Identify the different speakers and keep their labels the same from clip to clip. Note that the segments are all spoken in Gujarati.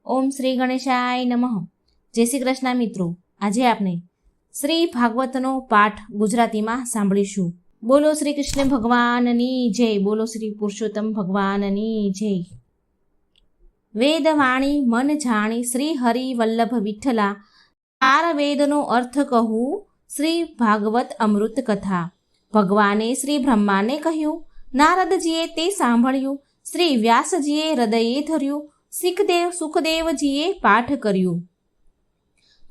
Speaker 1: ઓમ શ્રી ગણેશાય નમઃ. જય શ્રી કૃષ્ણ મિત્રો. આજે આપણે શ્રી ભાગવતનો પાઠ ગુજરાતીમાં સાંભળીશું. બોલો શ્રી કૃષ્ણ ભગવાનની જય. બોલો શ્રી પુરુષોત્તમ ભગવાનની જય. વેદવાણી મન જાણી શ્રી હરિ વલ્લભ વિઠ્ઠલા, તાર વેદનો અર્થ કહું શ્રી ભાગવત અમૃત કથા. ભગવાને શ્રી બ્રહ્માને કહ્યું, નારદજીએ તે સાંભળ્યું, શ્રી વ્યાસજીએ હૃદયે ધર્યું, સુખદેવજીએ પાઠ કર્યું.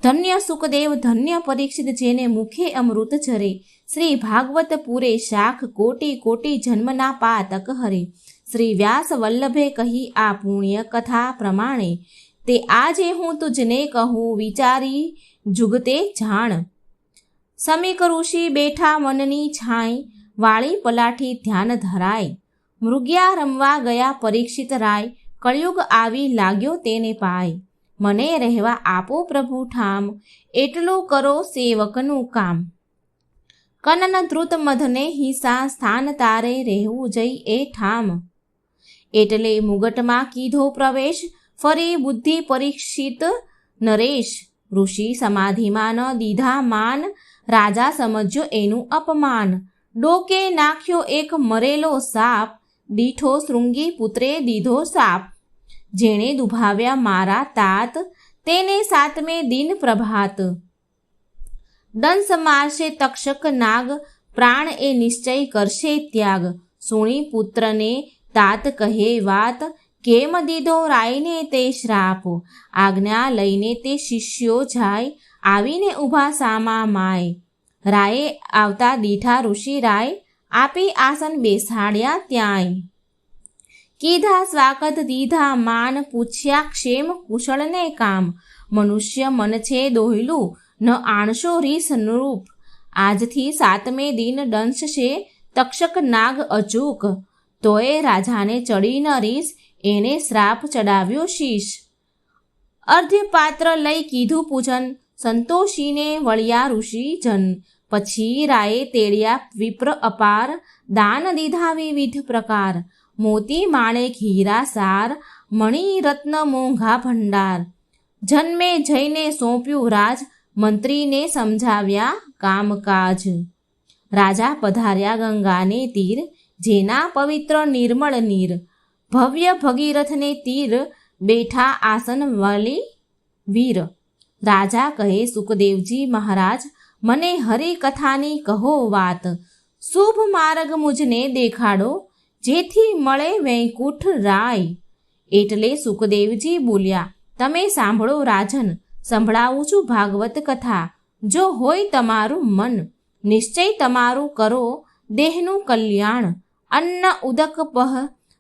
Speaker 1: ધન્ય સુખદેવ ધન્ય પરીક્ષિત, જેને મુખે અમૃત ઝરે. શ્રી ભાગવત પૂરે શાખ, કોટી કોટી જન્મના પાતક હરે. શ્રી વ્યાસ વલ્લભે કહી આ પુણ્ય કથા પ્રમાણે, તે આજે હું તુજને કહું વિચારી જુગતે જાણ. સમીક ઋષિ બેઠા મનની છાંય, વાળી પલાઠી ધ્યાન ધરાય. મૃગ્યા રમવા ગયા પરીક્ષિત રાય, કળિયુગ આવી લાગ્યો તેને પાય. મને રહેવા આપો પ્રભુ ઠામ, એટલું કરો સેવકનું કામ. કનન ધ્રુત મધને હિંસા, સ્થાન તારે રહેવું જઈ એ ઠામ. એટલે મુગટમાં કીધો પ્રવેશ, ફરી બુદ્ધિ પરીક્ષિત નરેશ. ઋષિ સમાધિમાં ન દીધા માન, રાજા સમજ્યો એનું અપમાન. ડોકે નાખ્યો એક મરેલો સાપ, દીઠો શૃંગી પુત્રે દીધો સાપ. જેણે દુભાવ્યા મારા તાત, તેને સાતમે દિન પ્રભાત. દંશ મારશે તક્ષક નાગ, પ્રાણ એ નિશ્ચય કરશે ત્યાગ. સુણી પુત્રને તાત કહે વાત, કેમ દીધો રાયને તે શ્રાપ. આજ્ઞા લઈને તે શિષ્યો જાય, આવીને ઊભા સામા માય. રાયે આવતા દીઠા ઋષિ રાય, આપી આસન બેસાડ્યા ત્યાંય. કીધા સ્વાગત દીધા માન, પૂછ્યા ક્ષેમ કુશળને કામ. મનુષ્ય મન છે દોહલું, ન આણશો રીસ નૃપ. આજથી સાતમે દિન દંશશે તક્ષક નાગ અચૂક. તોય રાજાને ચડી ન રીસ, એને શ્રાપ ચડાવ્યો શીશ. અર્ધ્યપાત્ર લઈ કીધું પૂજન, સંતોષીને વળ્યા ઋષિ જન. પછી રાયે તેડ્યા વિપ્ર અપાર, દાન દીધા વિવિધ પ્રકાર. મોતી માણેક હીરા સાર, મણિ રત્ન મોંઘા ભંડાર. જન્મે જઈને સોંપ્યું રાજ, મંત્રીને સમજાવ્યા કામકાજ. રાજા પધાર્યા ગંગાને તીર, જેના પવિત્ર નિર્મળ નીર. ભવ્ય ભગીરથને તીર, બેઠા આસન વાલી વીર. રાજા કહે સુખદેવજી મહારાજ, મને હરિકથાની કહો વાત. શુભ માર્ગ મુજને દેખાડો, જેથી મળે વૈકુંઠ રાય. એટલે સુખદેવજી બોલ્યા, તમે સાંભળો રાજન, સંભળાવું છું ભાગવત કથા. જો હોય તમારું મન, નિશ્ચય તમારું કરો દેહનું કલ્યાણ. અન્ન ઉદક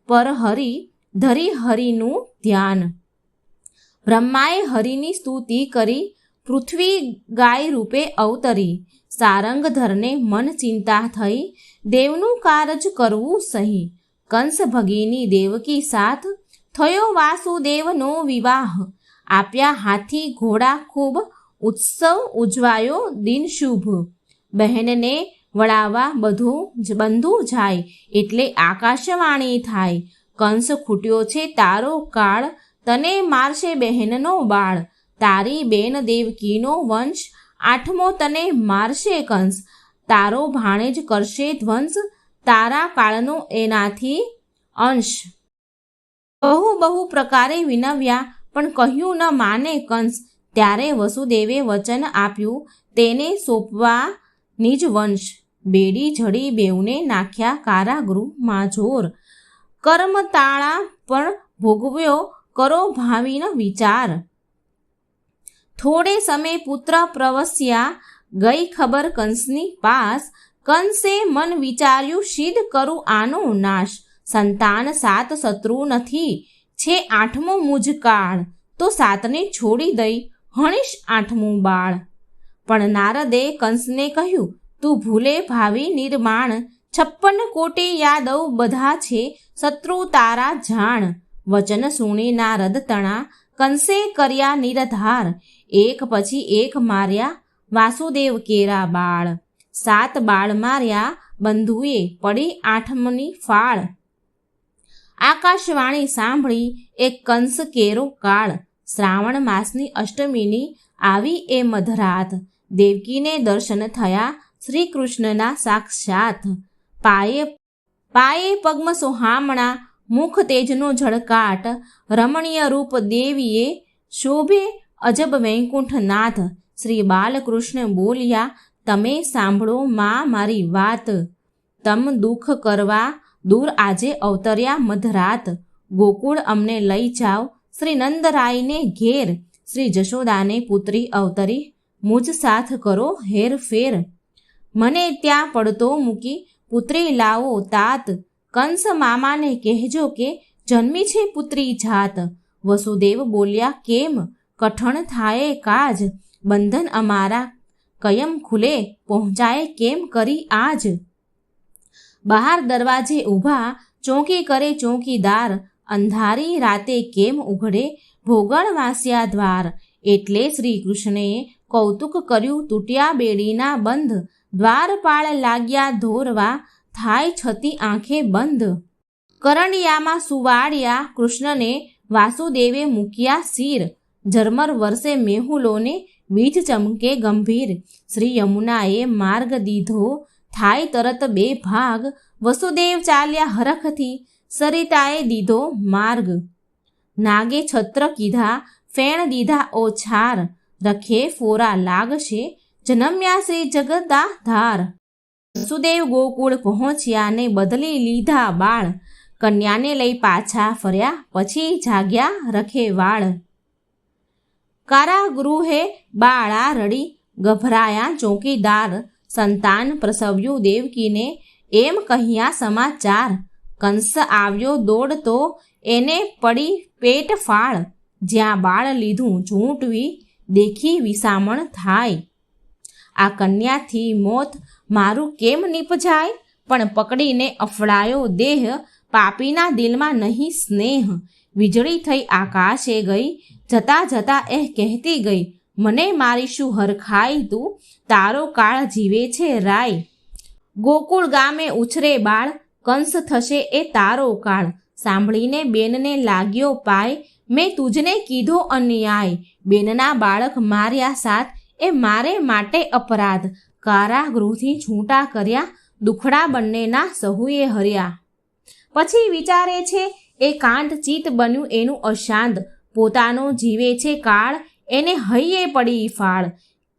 Speaker 1: પર હરિ, ધરી હરિનું ધ્યાન. બ્રહ્માએ હરિની સ્તુતિ કરી, પૃથ્વી ગાય રૂપે અવતરી. સારંગધરને મન ચિંતા થઈ, દેવનું કારજ કરવું સહી. કંસ ભગીની દેવકી સાથ, થયો વાસુદેવનો વિવાહ. આપ્યા હાથી ઘોડા ખૂબ, ઉત્સવ ઉજવાયો દિન શુભ. બહેનને વળાવવા બંધુ જાય, એટલે આકાશવાણી થાય. કંસ ખૂટ્યો છે તારો કાળ, તને મારશે બહેનનો બાળ. તારી બેન દેવકીનો વંશ, આઠમો તને મારશે કંસ. તારો ભાણેજ કરશે ધ્વંસ, તારા કાળનો એનાથી અંશ. બહુ પ્રકારે વિનવ્યા, પણ કહ્યું ન માને કંસ. ત્યારે વસુદેવે વચન આપ્યું, તેને સોંપવા નિજ વંશ. બેડી જડી બેઉને નાખ્યા કારાગૃહમાં જોર. કર્મ તાળા પણ ભોગવ્યો, કરો ભાવિનો વિચાર. થોડે સમય પુત્ર પ્રવસ્યા, ગઈ ખબર કંસની પાસ. કંસે મન વિચાર્યું, સિદ્ધ કરું આનો નાશ. સંતાન સાત શત્રુ નથી, છે આઠમો મુજ કાળ. તો સાતને છોડી દઈ, હણીશ આઠમું બાળ. પણ નારદે કંસને કહ્યું, તું ભૂલે ભાવિ નિર્માણ. 56 કોટી યાદવ બધા છે, શત્રુ તારા જાણ. વચન સુણી નારદ તણા, કંસે કર્યા નિરધાર. એક પછી એક માર્યા વાસુદેવ કેરા બાળ. 7 બાળ માર્યા બંધુએ, પડી આઠમની ફાળ. આકાશવાણી સાંભળી એક કંસ કેરો કાળ. શ્રાવણ માસની અષ્ટમીની આવી એ મધરાત દેવકીને દર્શન થયા શ્રી કૃષ્ણના સાક્ષાત. પાયે પાયે પદ્મ સોહામણા મુખ તેજનો ઝળકાટ રમણીય રૂપ દેવીએ શોભે અજબ વૈકુંઠનાથ. શ્રી બાલકૃષ્ણ બોલ્યા, તમે સાંભળો માં મારી વાત. તમ દુઃખ કરવા દૂર આજે અવતર્યા મધરાત. ગોકુળ અમને લઈ જાઓ શ્રી નંદરાયને ઘેર. શ્રી જશોદાને પુત્રી અવતરી મુજ સાથ કરો હેરફેર. મને ત્યાં પડતો મૂકી પુત્રી લાવો તાત. કંસ મામાને કહેજો કે જન્મી છે પુત્રી જાત. વસુદેવ બોલ્યા, કેમ કઠણ થાય કાજ. બંધન અમારા કયમ ખુલે પહોંચાય કેમ કરી આજ. બહાર દરવાજે ઊભા ચોકી કરે ચોકીદાર. અંધારી રાતે કેમ ઉઘડે ભોગળવાસ્યા દ્વાર. એટલે શ્રી કૃષ્ણએ કૌતુક કર્યું તૂટ્યા બેડીના બંધ. દ્વારપાળ લાગ્યા ધોરવા થાય છતી આંખે બંધ. કરંડિયામાં સુવાડ્યા કૃષ્ણને વાસુદેવે મૂક્યા શિર. ઝરમર વર્ષે મેહુલોને વીજ ચમકે ગંભીર. શ્રી યમુનાએ માર્ગ દીધો થાય તરત બે ભાગ. વસુદેવ ચાલ્યા હરખથી સરિતાએ દીધો માર્ગ. નાગે છત્ર કીધા ફેણ દીધા ઓછાર. રખે ફોરા લાગશે જન્મ્યા શ્રી જગદાધાર. વસુદેવ ગોકુળ પહોંચ્યા ને બદલી લીધા બાળ. કન્યાને લઈ પાછા ફર્યા પછી જાગ્યા રખે વાળ. કારાગૃહે બાળા રડી ગભરાયા ચોકીદાર. સંતાન પ્રસવ્યું દેવકીને એમ કહ્યા સમાચાર. કંસ આવ્યો દોડતો એને પડી પેટ ફાળ. જ્યાં બાળ લીધું ઝૂંટવી દેખી વિસામણ થાય. આ કન્યાથી મોત મારું કેમ નીપજાય. પણ પકડીને અફડાયો દેહ પાપીના દિલમાં નહીં સ્નેહ. વીજળી થઈ આકાશે ગઈ જતા જતા એ કહેતી ગઈ, મને મારીશું હરખાઈ તું તારો કાળ જીવે છે રાય. ગોકુળ ગામે ઉછરે બાળ કંસ થશે એ તારો કાળ. સાંભળીને બેનને લાગ્યો પાય મેં તુજને કીધો અન્યાય. બેનના બાળક માર્યા સાથ એ મારે માટે અપરાધ. કારાગૃહથી છૂટા કર્યા દુખડા બંનેના સહુએ હર્યા. પછી વિચારે છે એ કાંત ચિત્ત બન્યું એનું અશાંત. પોતાનો જીવે છે કાળ એને હૈયે પડી ફાળ.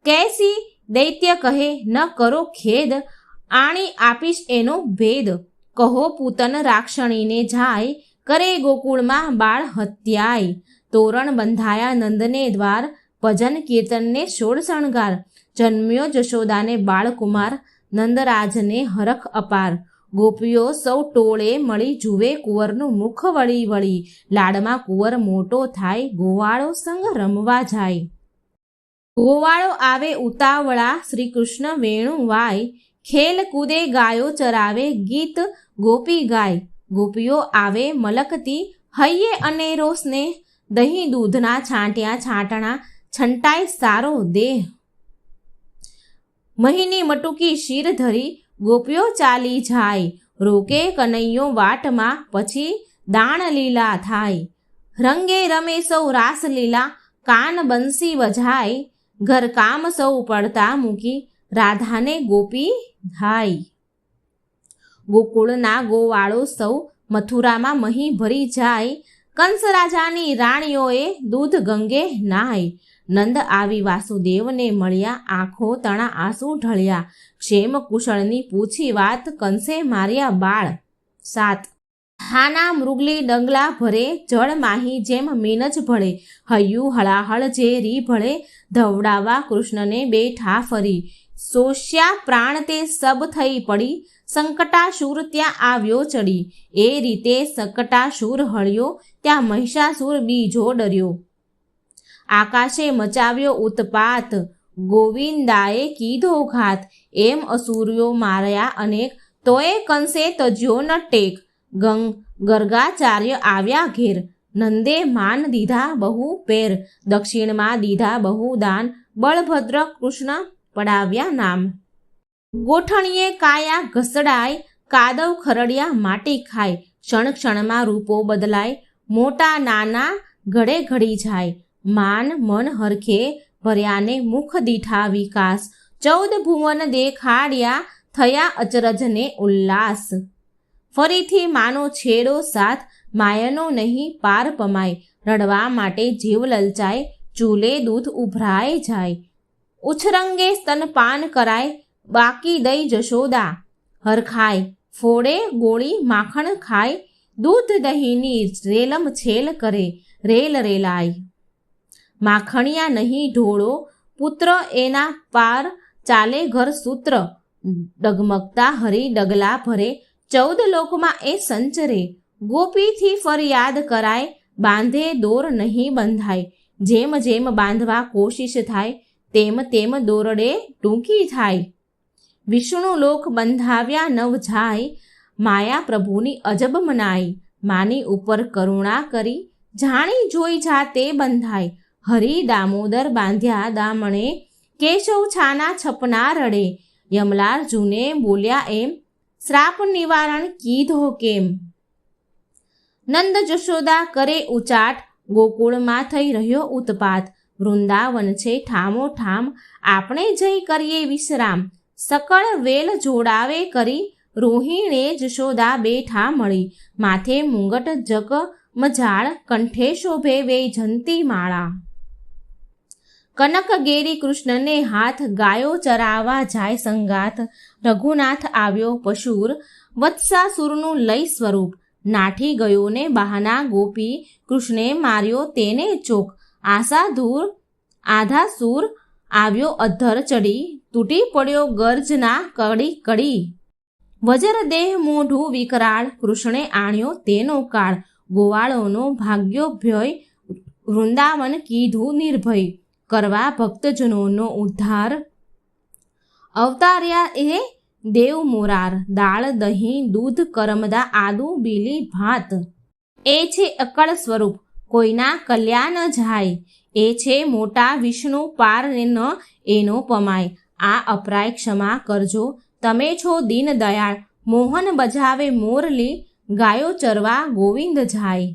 Speaker 1: કેસી દૈત્ય કહે ન કરો ખેદ આણી આપીશ એનો ભેદ. કહો પૂતન રાક્ષણીને જાય કરે ગોકુળમાં બાળ હત્યાય. તોરણ બંધાયા નંદને દ્વાર ભજન કીર્તનને સોળ શણગાર. જન્મ્યો જશોદાને બાળકુમાર નંદરાજને હરખ અપાર. ગોપીઓ સૌ ટોળે મળી જુએ કુંવરનું મુખ વળી વળી. લાડમાં કુંવર મોટો થાય ગોવાળો સંગ રમવા જાય. ગોવાળો આવે ઉતાવળા શ્રી કૃષ્ણ વેણુ વાય. ખેલ કૂદે ગાયો ચરાવે ગીત ગોપી ગાય. ગોપીઓ આવે મલકતી હૈયે અનેરો સ્નેહ. દહીં દૂધના છાંટ્યા છાંટણા છંટાય સારો દેહ. મહીની મટુકી શિર ધરી ગોપીઓ ચાલી જાય. રોકે કનૈયો વાટમાં પછી દાણ લીલા થાય. રંગે રમે સૌ રાસલીલા કાન બંસી વજાય. ઘર કામ સૌ પડતા મૂકી રાધાને ગોપી ધાય. ગોકુળના ગોવાળો સૌ મથુરામાં મહી ભરી જાય. કંસ રાજાની રાણીઓએ દૂધ ગંગે નાય. નંદ આવી વાસુદેવને મળ્યા આંખો તણા આંસુ ઢળ્યા. ક્ષેમ કુશળની પૂછી વાત કંસે માર્યા બાળ. 7 હાના મૃગલી ડંગલા ભરે જળ માહી જેમ મીન જ ભળે. હૈયું હળાહળ જે રી ભળે ધવડાવા કૃષ્ણને બેઠા ફરી. સોષ્યા પ્રાણ તે સબ થઈ પડી સંકટાસુર ત્યાં આવ્યો ચડી. એ રીતે સંકટાસુર હળ્યો ત્યાં મહિષાસુર બીજો ડર્યો. આકાશે મચાવ્યો ઉત્પાત ગોવિંદાએ કીધો ઘાત. એમ અસુર્યો માર્યા અનેક તોય કંસે તજ્યો ન ટેક. ગર્ગાચાર્ય આવ્યા ઘેર નંદે માન દીધા બહુ પેર. દક્ષિણમાં દીધા બહુ દાન બળભદ્ર કૃષ્ણ પડાવ્યા નામ. ગોઠણીએ કાયા ઘસડાય કાદવ ખરડિયા માટી ખાય. ક્ષણ ક્ષણમાં રૂપો બદલાય મોટા નાના ઘડે ઘડી જાય. માન મન હરખે ભર્યાને મુખ દીઠા વિકાસ, 14 ભુવન દેખાડ્યા થયા અચરજને ઉલ્લાસ. ફરીથી માનો છેડો સાથ, માયનો નહીં પાર પમાય, રડવા માટે જીવ લલચાય, ચૂલે દૂધ ઉભરાય જાય. ઉછરંગે સ્તનપાન કરાય, બાકી દઈ જશોદા હરખાય, ફોડે ગોળી માખણ ખાય, દૂધ દહીંની રેલમ છેલ કરે, રેલ રેલાય. માખણિયા નહીં ઢોળો પુત્ર, એના પાર ચાલે ઘર સૂત્ર, ડગમગતા હરી ડગલા ભરે, 14 લોકમાં એ સંચરે. ગોપીથી ફરિયાદ કરાય, બાંધે દોર નહીં બંધાય, જેમ જેમ બાંધવા કોશિશ થાય, તેમ તેમ દોરડે ટૂંકી થાય. વિષ્ણુ લોક બંધાવ્યા નવ જાય, માયા પ્રભુની અજબ મનાઈ, માની ઉપર કરુણા કરી, જાણી જોઈ જાતે બંધાય. હરિ દામોદર બાંધ્યા દામણે, કેશવ છાના છપના રડે, યમલાલ જૂને બોલ્યા એમ, શ્રાપ નિવારણ કીધો કેમ. નંદ જશોદા કરે ઉચાટ, ગોકુળમાં થઈ રહ્યો ઉત્પાત, વૃંદાવન છે ઠામો ઠામ, આપણે જઈ કરીએ વિશ્રામ. સકળ વેલ જોડાવે કરી, રોહિણે જશોદા બેઠા મળી, માથે મુંગટ જગ મજાળ, કંઠે શોભે વૈજંતી માળા. કનક ગેરી કૃષ્ણને હાથ, ગાયો ચરાવા જાય સંગાથ, રઘુનાથ આવ્યો પશુર, વત્સાસુરનું લઈ સ્વરૂપ, નાઠી ગયો ને બહાના ગોપી, કૃષ્ણે માર્યો તેને ચોક. આશા ધૂર આધા સૂર, આવ્યો અધ્ધર ચડી, તૂટી પડ્યો ગર્જના કડી કડી. વજરદેહ મોઢું વિકરાળ, કૃષ્ણે આણ્યો તેનો કાળ, ગોવાળોનો ભાગ્યો ભય, વૃંદાવન કીધું નિર્ભય, કરવા ભક્તજનોનો ઉદ્ધાર. અવતાર્યા એ દેવ મોરાર, દાળ દહીં દૂધ કરમદા આદુ બીલી ભાત. એ છે અકળ સ્વરૂપ, કોઈના કલ્યાણ જાય, એ છે મોટા વિષ્ણુ પાર ન એનો પમાય. આ અપરાય ક્ષમા કરજો, તમે છો દીન દયાળ, મોહન બજાવે મોરલી, ગાયો ચરવા ગોવિંદ જાય.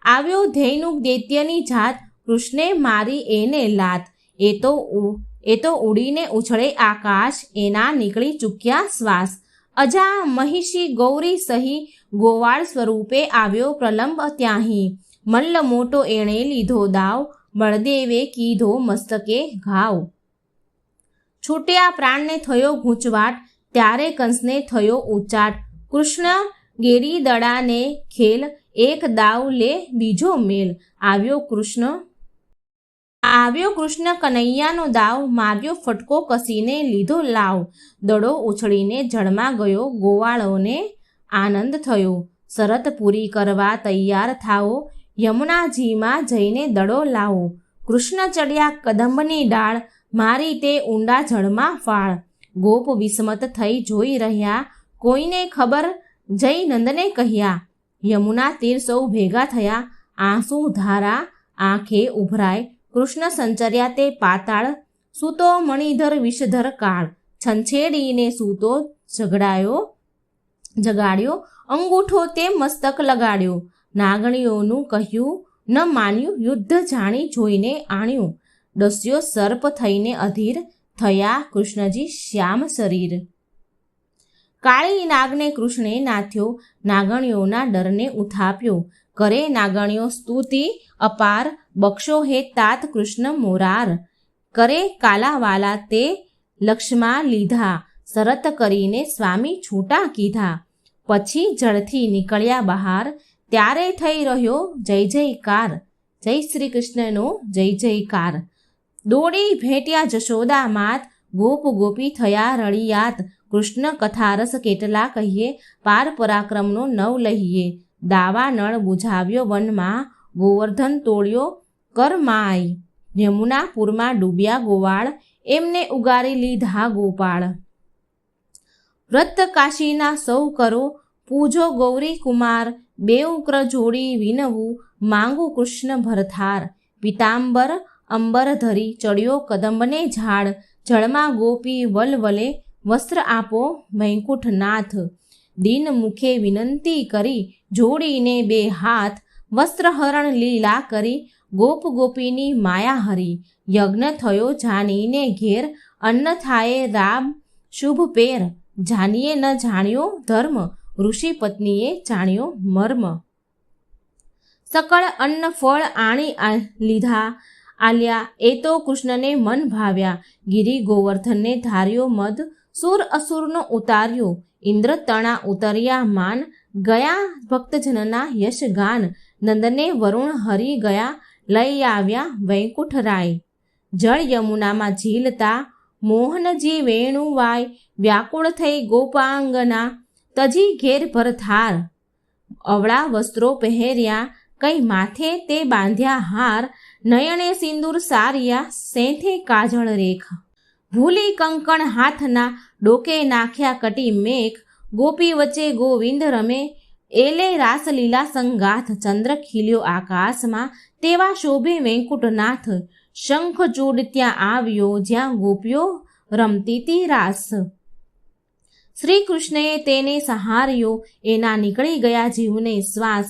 Speaker 1: આવ્યો ધૈનુક દૈત્યની જાત, કૃષ્ણે મારી એને લાત, એ તો ઉડીને ઉછળે આકાશ, એના નીકળી ચૂક્યા શ્વાસ. અજા મહિષી ગૌરી સહી, ગોવાળ સ્વરૂપે આવ્યો પ્રલંબ ત્યાહી, મલ્લ મોટો એણે લીધો દાવ, બળદેવે કીધો મસ્તકે ઘાવ. છૂટ્યા પ્રાણને થયો ગૂંચવાટ, ત્યારે કંસને થયો ઉચાટ, કૃષ્ણ ગેરી દડાને ખેલ, એક દાવ લે બીજો મેલ. આવ્યો કૃષ્ણ કનૈયાનો દાવ, માર્યો ફટકો કસીને લીધો લાવ. દડો ઉછળીને જળમાં ગયો, ગોવાળોને આનંદ થયો, શરત પૂરી કરવા તૈયાર થાઓ, યમુનાજીમાં જઈને દડો લાવો. કૃષ્ણ ચડ્યા કદંબની ડાળ, મારી તે ઊંડા જળમાં ફાળ. ગોપ વિસ્મત થઈ જોઈ રહ્યા, કોઈને ખબર જઈ નંદને કહ્યા, યમુના તીર સૌ ભેગા થયા, આંસુ ધારા આંખે ઉભરાય, કૃષ્ણ સંચર્યા તે પાતાળ. સૂતો મણિધર વિષધર કાળ, છંછેડીને સૂતો જગાડ્યો, અંગૂઠો તે મસ્તક લગાડ્યો. નાગણીઓનું કહ્યું ન માન્યું, યુદ્ધ જાણી જોઈને આણ્યું, ડસ્યો સર્પ થઈને અધીર, થયા કૃષ્ણજી શ્યામ શરીર. કાળી નાગને કૃષ્ણે નાથ્યો, નાગણીઓના ડરને ઉથાપ્યો, કરે નાગણીઓ સ્તુતિ અપાર, બક્ષો હે તાત કૃષ્ણ મોરાર. કરે કાલાવાલા તે લક્ષમાં લીધા, શરત કરીને સ્વામી છૂટા કીધા. પછી જળથી નીકળ્યા બહાર, ત્યારે થઈ રહ્યો જય જયકાર, જય શ્રી કૃષ્ણનો જય જયકાર. દોડી ભેટ્યા જશોદા માત, ગોપ ગોપી થયા રળિયાત. કૃષ્ણ કથારસ કેટલા કહીએ, પાર પરાક્રમનો નવ લહીએ. દાવા નળ બુઝાવ્યો વનમાં, ગોવર્ધન તોડ્યો કરમાય. યમુનાપુરમાં ડૂબ્યા ગોવાળ, એમને ઉગારી લીધા ગોપાળ. વ્રત કાશીના સૌ કરો, પૂજો ગૌરી કુમાર. બેઉ કર જોડી વિનવું, માંગુ કૃષ્ણ ભરથાર. પિતાંબર અંબર ધરી, ચડ્યો કદંબને ઝાડ. જળમાં ગોપી વલવલે, વસ્ત્ર આપો વૈકુંઠનાથ. દીન મુખે વિનંતી કરી, જોડીને બે હાથ. વસ્ત્રહરણ લીલા કરી, ગોપ ગોપીની માયા હરી. યજ્ઞ થયો જાનીને ઘેર, અન્ન થાય રામ શુભ પેર. જાનીએ ન જાણ્યો ધર્મ, ઋષિ પત્નીએ જાણ્યો મર્મ. સકળ અન્ન ફળ આણી લીધા આલ્યા, એ તો કૃષ્ણને મન ભાવ્યા. ગિરી ગોવર્ધનને ધાર્યો મદ, સુર અસુરનો ઉતાર્યો. ઇન્દ્ર તણા ઉતર્યા માન, ગયા ભક્તજનના યશ ગાન. નંદને વરુણ હરી ગયા, લઈ આવ્યા વૈકુંઠ રાય. જળ યમુનામાં ઝીલતા મોહનજી વેણુવાય. વ્યાકુળ થઈ ગોપાંગના, તજી ઘેર ભરથાર. અવળા વસ્ત્રો પહેર્યા, કઈ માથે તે બાંધ્યા હાર. નયણે સિંદૂર સાર્યા, સેંથે કાજળ રેખ. ભૂલી કંકણ હાથના, ડોકે નાખ્યા કટી મેઘ. ગોપી વચ્ચે ગોવિંદ રમે, એલે રાસલીલા સંગાથ. ચંદ્ર ખીલ્યો આકાશમાં, તેવા શોભે વૈકુંઠનાથ. શંખચૂડ ત્યાં આવ્યો, જ્યાં ગોપીઓ રમતી તી રાસ. શ્રી કૃષ્ણએ તેને સહાર્યો, એના નીકળી ગયા જીવને શ્વાસ.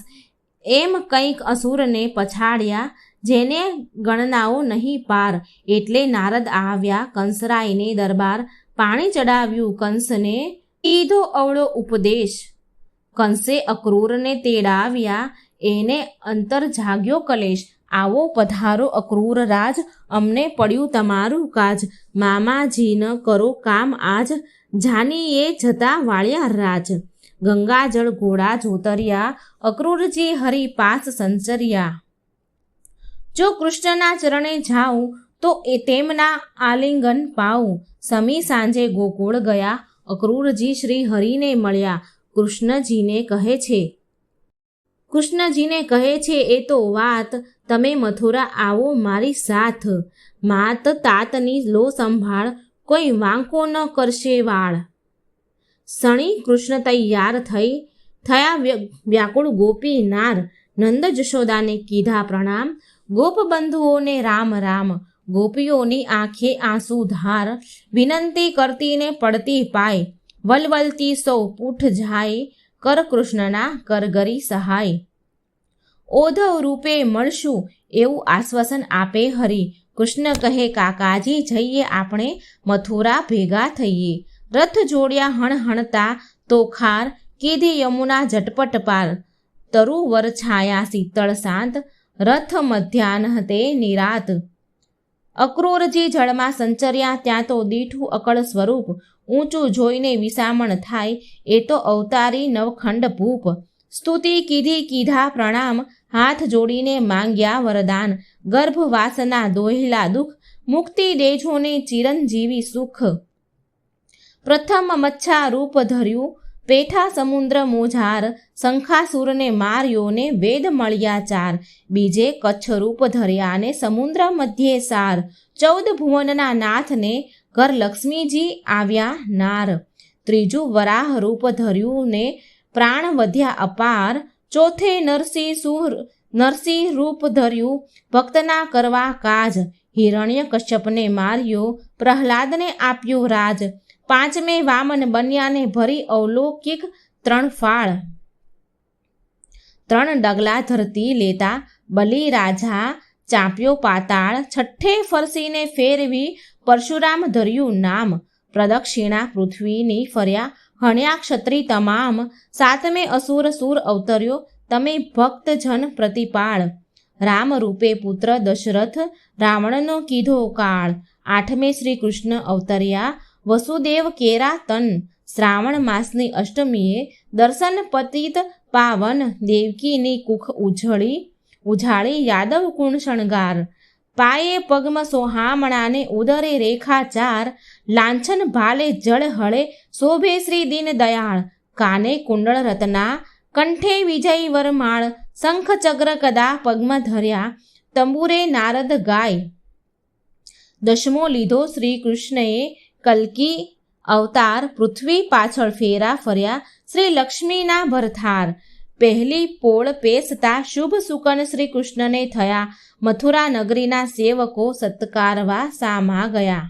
Speaker 1: એમ કંઈક અસુરને પછાડ્યા, જેને ગણનાઓ નહીં પાર. એટલે નારદ આવ્યા કંસરાયને દરબાર. પાણી ચડાવ્યું કંસને, કીધો અવળો ઉપદેશ. કંસે અક્રૂરને તેડાવ્યા, એને અંતર જાગ્યો કલેશ. આવો પધારો અક્રૂર રાજ, અમને પડ્યું તમારું કાજ. મામાજી ન કરો કામ આજ, જાનીએ જતા વાળ્યા રાજ. ગંગાજળ ઘોડા જોતર્યા, અક્રૂરજી હરિ પાસ સંચર્યા. જો કૃષ્ણના ચરણે જાઉં, તો એ તેમના આલિંગન પાઉં. સમી સાંજે ગોકુળ ગયા, અક્રૂરજી શ્રી હરિને મળ્યા. કૃષ્ણજીને કહે છે એ તો વાત, તમે મથુરા આવો મારી સાથ. માત તાતની લો સંભાળ, કોઈ વાંકો ન કરશે વાળ. સણી કૃષ્ણ તૈયાર થયા વ્યાકુળ ગોપી નાર. નંદ જશોદાને કીધા પ્રણામ, ગોપ બંધુઓને રામ રામ. ગોપીઓની આંખે આંસુ ધાર, વિનંતી કરતીને પડતી પાય. વલવલતી સૌ પૂઠ જાય, કર કૃષ્ણના કરગરી સહાય. ઓધવ રૂપે મળશું, એવું આશ્વાસન આપે હરી. કૃષ્ણ કહે કાકાજી જઈએ આપણે, મથુરા ભેગા થઈએ. રથ જોડ્યા હણહણતા તોખાર, કીધી યમુના ઝટપટ પાર. તરુવર છાયા શીતળ શાંત, રથ મધ્યાહ્ન તે નિરાત. અક્રૂરજી જળમાં સંચર્યા, ત્યાં તો દીઠું અકળ સ્વરૂપ. ઊંચું જોઈને વિસામણ થાય, એ તો અવતારી નવખંડ ભૂપ. સ્તુતિ કીધા પ્રણામ, હાથ જોડીને માંગ્યા વરદાન. ગર્ભવાસના દોહેલા દુઃખ, મુક્તિ દેજો ને ચિરંજીવી સુખ. પ્રથમ મચ્છા રૂપ ધર્યું, પેઠા સમુદ્ર મોજાર. શંખાસુરને માર્યો ને વેદ મળ્યા ચાર. બીજે કચ્છ રૂપ ધર્યા ને સમુદ્ર મધ્યે સાર. 14 ભુવનના નાથને ઘર લક્ષ્મીજી આવ્યા નાર. ત્રીજું વરાહ રૂપ ધર્યું ને પ્રાણ વધ્યા અપાર. ચોથે નરસિંહ રૂપ ધર્યું, ભક્તના કરવા કાજ. હિરણ્ય કશ્યપને માર્યો, પ્રહલાદને આપ્યો રાજ. પાંચમે વામન બન્યાને ભરી અવલૌકિક 3 ફાળ. 3 ડગલા ધરતી લેતા બલિ રાજા ચાંપ્યો પાતાળ. છઠ્ઠે ફરસીને ફેરવી પરશુરામ ધર્યું નામ. પ્રદક્ષિણા પૃથ્વીની ફર્યા, હણ્યા ક્ષત્રિ તમામ. સાતમે અસુર સુર અવતર્યો, તમે ભક્તજન પ્રતિપાળ. રામ રૂપે પુત્ર દશરથ, રાવણનો કીધો કાળ. આઠમે શ્રી કૃષ્ણ અવતર્યા, વસુદેવ કેરા તન. શ્રાવણ માસની અષ્ટમીએ દર્શન પતિત પાવન. દેવકીની કુખ ઉજાળી યાદવ કુણ શણગાર. પાયે પગમ સોહામણાને ઉદરે રેખા ચાર. લાંછન ભાલે જળ હળે શોભે શ્રી દીન દયાળ. કાને કુંડળ રત્ના, કંઠે વિજય વરમાળ. શંખ ચક્ર કદા પગમાં ધર્યા, તંબુરે નારદ ગાય. દશમો લીધો શ્રી કૃષ્ણએ કલ્કી અવતાર. પૃથ્વી પાછળ ફેરા ફર્યા, શ્રી લક્ષ્મીના ભરથાર. પહેલી પોળ પેસતા શુભ સુકન શ્રી કૃષ્ણને થયા. મથુરા નગરીના સેવકો સત્કારવા સામા ગયા.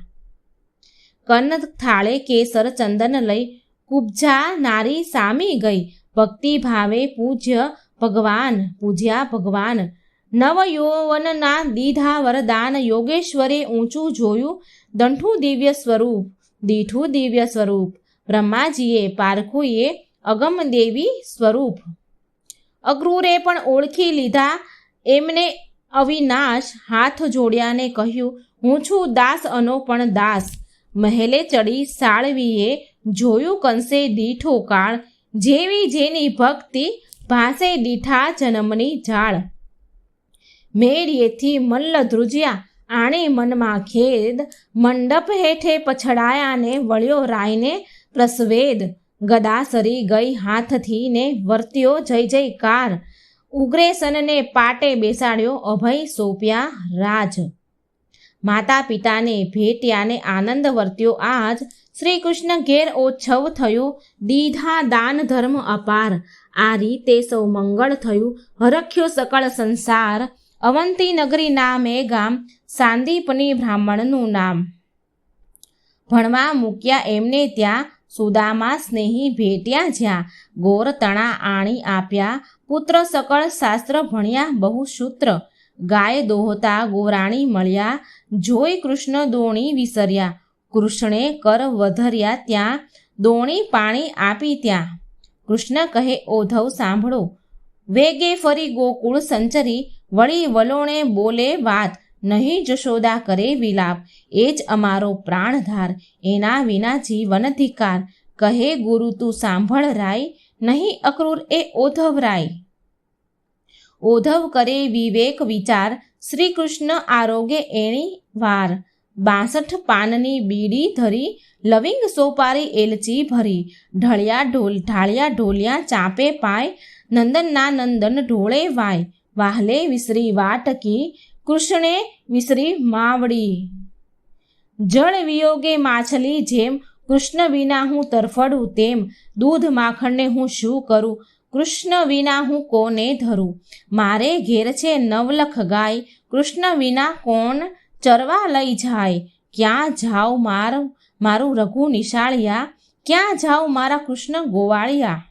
Speaker 1: કન થાળે કેસર ચંદન લઈ, કુબ્જા નારી સામી ગઈ. ભક્તિ ભાવે પૂજ્યા ભગવાન. નવયૌવનના દીધા વરદાન યોગેશ્વરે ઊંચું જોયું દીઠું દિવ્ય સ્વરૂપ બ્રહ્માજીએ પારખુએ અગમ દેવી સ્વરૂપ અક્રૂરે પણ ઓળખી લીધા એમને અવિનાશ હાથ જોડ્યાને કહ્યું હું છું દાસ અનો પણ દાસ મહેલે ચડી સાળવીએ જોયું કંસે દીઠો કાળ જેવી જેની ભક્તિ ભાસે દીઠા જન્મની જાળ મેળીએથી મલ્લ ધ્રુજ્યા આણે મનમાં ખેદ મંડપ હેઠે પછડાયાને વળ્યો રાયને પ્રસ્વેદ ગદા સરી ગઈ હાથથી ને વર્ત્યો જય જયકાર ઉગ્રેસનને પાટે બેસાડ્યો અભય સોંપ્યા રાજ માતા પિતાને ભેટ્યાને આનંદ વર્ત્યો આજ શ્રી કૃષ્ણ ઘેર ઓછવ થયો દીધા દાન ધર્મ અપાર આ રીતે સૌ મંગળ થયું હરખ્યો સકળ સંસાર અવંતી નગરી નામે ગામ સાંદીપની બ્રાહ્મણનું નામ ભણવા મૂક્યા એમને ત્યાં સુદામા સ્નેહી ભેટ્યા જ્યાં ગોર તણા આણી આપ્યા પુત્ર સકળ શાસ્ત્ર ભણ્યા બહુ સૂત્ર ગાય દોહતા ગોરાણી મળ્યા જોઈ કૃષ્ણ દોણી વિસર્યા કૃષ્ણે કર વધર્યા ત્યાં દોણી પાણી આપી ત્યાં કૃષ્ણ કહે ઓધવ સાંભળો વેગે ફરી ગોકુળ સંચરી વળી વલોણે બોલે વાત નહીં જશોદા કરે વિલાપ એ જ અમારો પ્રાણધાર એના વિના જીવન ધિકાર કહે ગુરુ તું સાંભળ રાય નહીં અક્રૂર એ ઓધવ રાય ઓધવ કરે વિવેક વિચાર શ્રી કૃષ્ણ આરોગે એણી વાર 62 પાનની બીડી ધરી લવિંગ સોપારી એલચી ભરી ઢાળિયા ઢોલિયા ચાપે પાય નંદનના નંદન ઢોળે વાય વાહલે વિસરી વાટકી કૃષ્ણે વિસરી માવડી જળ વિયોગે માછલી જેમ કૃષ્ણ વિના હું તરફડું તેમ દૂધ માખણને હું શું કરું કૃષ્ણ વિના હું કોને ધરું મારે ઘેર છે 9 લાખ ગાય કૃષ્ણ વિના કોણ ચરવા લઈ જાય ક્યાં જાઓ મારું રઘુ નિશાળિયા ક્યાં જાઓ મારા કૃષ્ણ ગોવાળિયા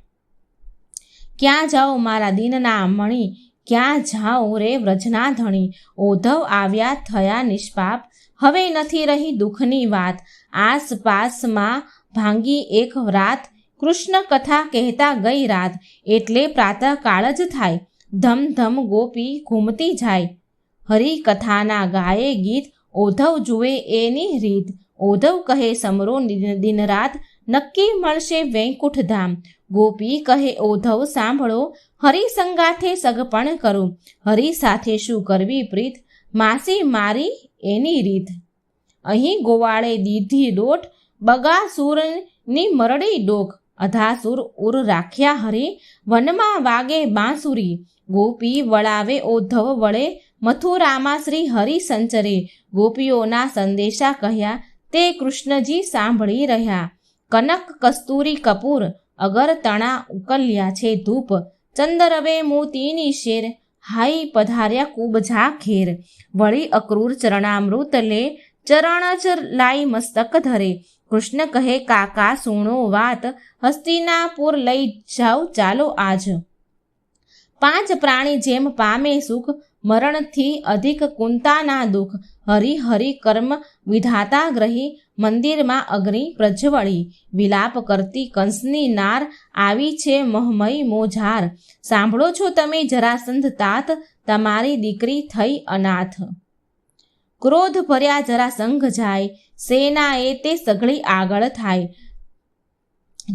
Speaker 1: ક્યાં જાઓ મારા દીનના મણી ક્યાં જાઓ રે વ્રજના ધણી ઓધવ આવ્યા થયા નિષ્પાપ હવે નથી રહી દુઃખની વાત આસપાસમાં ભાંગી એક રાત કૃષ્ણ કથા કહેતા ગઈ રાત એટલે પ્રાતઃકાળ જ થાય ધમ ધમ ગોપી ઘૂમતી જાય હરિકથાના ગાયે ગીત ઓધવ જુએ એની રીત ઓધવ કહે સમરો દિન રાત નક્કી મળશે વૈકુંઠ ધામ ગોપી કહે ઓધવ સાંભળો હરિ સંગાથે સગપણ કરું હરિ સાથે શું કરવી પ્રીત માસી મારી એની રીત અહીં ગોવાળે દીધી દોટ બગાસુરની મરડી ડોક અધાસુર ઉર રાખ્યા હરે વનમાં વાગે બાંસુરી ગોપી વળાવે ઓધવ વળે મથુરામાં શ્રી હરિ સંચરે ગોપીઓના સંદેશા કહ્યા તે કૃષ્ણજી સાંભળી રહ્યા કનક કસ્તુરી કપૂર અગર તણા ઉકલ્યા છે ધૂપ ચંદરવે મોતીની શેર હાઈ પધાર્યા કુબજા ઘેર વળી અક્રૂર ચરણામૃત લે ચરણ જ લાઈ મસ્તક ધરે કૃષ્ણ કહે કાકા સુણો વાત હસ્તિનાપુર લઈ જાઓ ચાલો આજ 5 પ્રાણી જેમ પામે સુખ મરણથી અધિક કુંતાના દુઃખ હરિ હરિ કર્મ વિધાતા ગ્રહી મંદિરમાં અગ્નિ પ્રજ્વળી વિલાપ કરતી કંસની નાર આવી છે મોહમય મોજાર સાંભળો છો તમે જરાસંધ તાત તમારી દીકરી થઈ અનાથ ક્રોધ ભર્યા જરાસંઘ જાય સેનાએ તે સઘળી આગળ થાય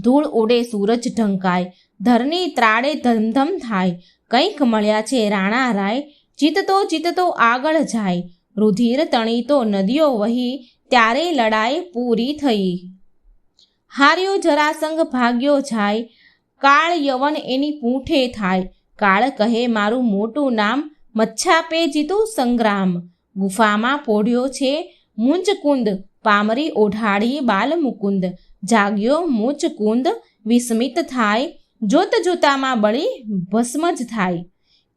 Speaker 1: ધૂળ ઉડે સૂરજ ઢંકાય ધરની ત્રાડે ધમધમ થાય કંઈક મળ્યા છે રાણા રાય જીતતો આગળ જાય રુધિર તણી તો નદીઓ વહી ત્યારે લડાઈ પૂરી થઈ હાર્યો જરાસંઘ ભાગ્યો જાય કાળ યવન એની પૂંઠે થાય કાળ કહે મારું મોટું નામ મચ્છાપે જીતું સંગ્રામ ગુફામાં પોઢ્યો છે મુંજકુંદ પામરી ઓઢાડી બાલ મુકુંદ જાગ્યો મુચકુંદ વિસ્મિત થાય જોત જોતામાં બળી ભસ્મ જ થાય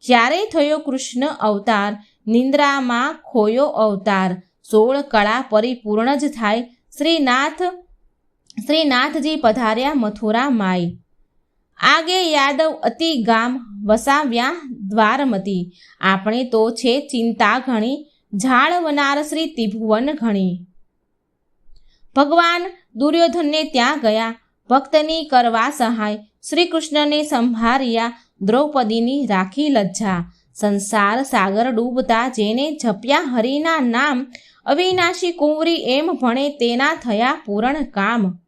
Speaker 1: ક્યારે થયો કૃષ્ણ અવતાર નિંદ્રામાં ખોયો અવતાર 16 કળા પરિપૂર્ણ જ થાય શ્રીનાથજી પધાર્યા મથુરા માય આગે યાદવ અતિ ગામ વસાવ્યા દ્વારમતી, આપણે તો છે ચિંતા ઘણી, જાળવનાર શ્રી ત્રિભુવન ઘણી. ભગવાન દુર્યોધનને ત્યાં ગયા, ભક્તની કરવા સહાય, શ્રી કૃષ્ણને સંભાળ્યા, દ્રૌપદીની રાખી લજ્જા. સંસાર સાગર ડૂબતા જેને જપ્યા હરિના નામ, અવિનાશી કુંવરી એમ ભણે તેના થયા પૂરણ કામ.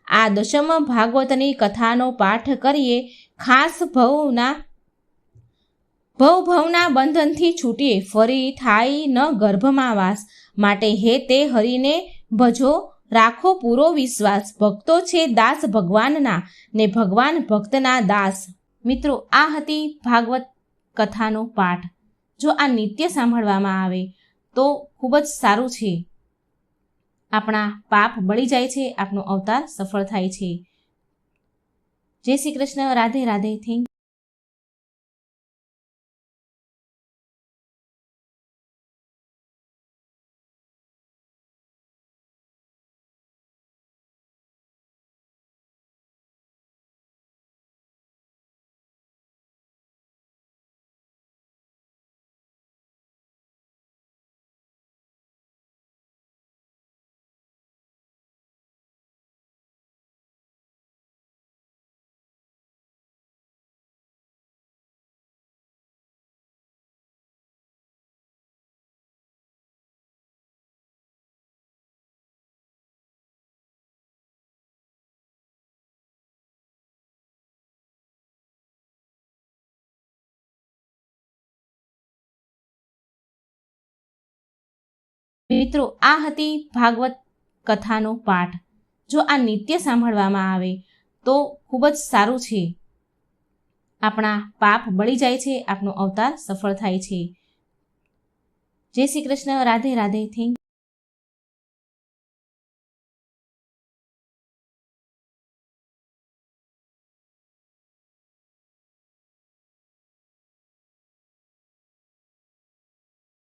Speaker 1: આ દશમ ભાગવતની કથાનો પાઠ કરીએ, ખાસ ભવના બંધનથી છૂટીએ, ફરી થાય ન ગર્ભમાં વાસ. માટે હે તે હરિને ભજો, રાખો પૂરો વિશ્વાસ. ભક્તો છે દાસ ભગવાનના, ને ભગવાન ભક્તના દાસ. મિત્રો, આ હતી ભાગવત કથાનો પાઠ. જો આ નિત્ય સાંભળવામાં આવે તો ખૂબ જ સારું છે. આપણા પાપ બળી જાય છે, આપનો અવતાર સફળ થાય છે. જય શ્રી કૃષ્ણ. રાધે રાધે. થેન્ક મિત્રો, આ હતી ભાગવત કથાનો પાઠ. જો આ નિત્ય સાંભળવામાં આવે તો ખૂબ જ સારું છે. આપણા પાપ બળી જાય છે, આપનો અવતાર સફળ થાય છે. જય શ્રી કૃષ્ણ. રાધે રાધે. થેન્ક